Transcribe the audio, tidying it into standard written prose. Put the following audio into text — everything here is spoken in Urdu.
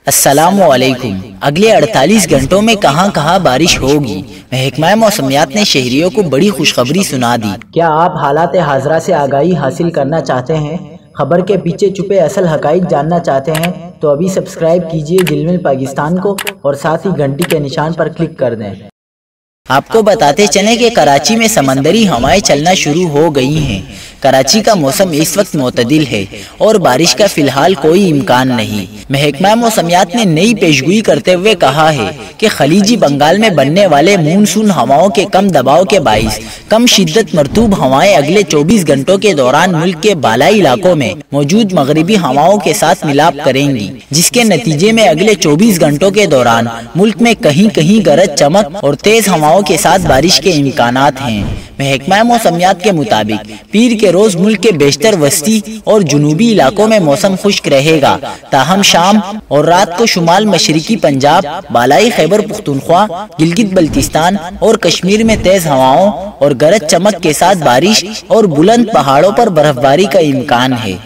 السلام علیکم۔ اگلے 48 گھنٹوں میں کہاں کہاں بارش ہوگی؟ محکمہ موسمیات نے شہریوں کو بڑی خوشخبری سنا دی۔ کیا آپ حالات حاضرہ سے آگاہی حاصل کرنا چاہتے ہیں؟ خبر کے پیچھے چھپے اصل حقائق جاننا چاہتے ہیں تو ابھی سبسکرائب کیجئے جلمل پاکستان کو اور ساتھ ہی گھنٹی کے نشان پر کلک کر دیں۔ آپ کو بتاتے چلیں کہ کراچی میں سمندری ہوائیں چلنا شروع ہو گئی ہیں۔ کراچی کا موسم اس وقت معتدل ہے اور بارش کا فی الحال کوئی امکان نہیں۔ محکمہ موسمیات نے نئی پیشگوئی کرتے ہوئے کہا ہے کہ خلیجی بنگال میں بننے والے مونسون ہواؤں کے کم دباؤ کے باعث کم شدت مرطوب ہوائیں اگلے 24 گھنٹوں کے دوران ملک کے بالائی علاقوں میں موجود مغربی ہواؤں کے ساتھ ملاپ کریں گی، جس کے نتیجے میں اگلے 24 گھنٹوں کے دوران ملک میں کہیں کہیں گرج چمک اور تیز ہواؤں کے ساتھ بارش کے امکانات ہیں۔ محکمہ موسمیات کے مطابق پیر کے روز ملک کے بیشتر وسطی اور جنوبی علاقوں میں موسم خشک رہے گا، تاہم شام اور رات کو شمال مشرقی پنجاب، بالائی خیبر پختونخوا، گلگت بلتستان اور کشمیر میں تیز ہواؤں اور گرج چمک کے ساتھ بارش اور بلند پہاڑوں پر برف باری کا امکان ہے۔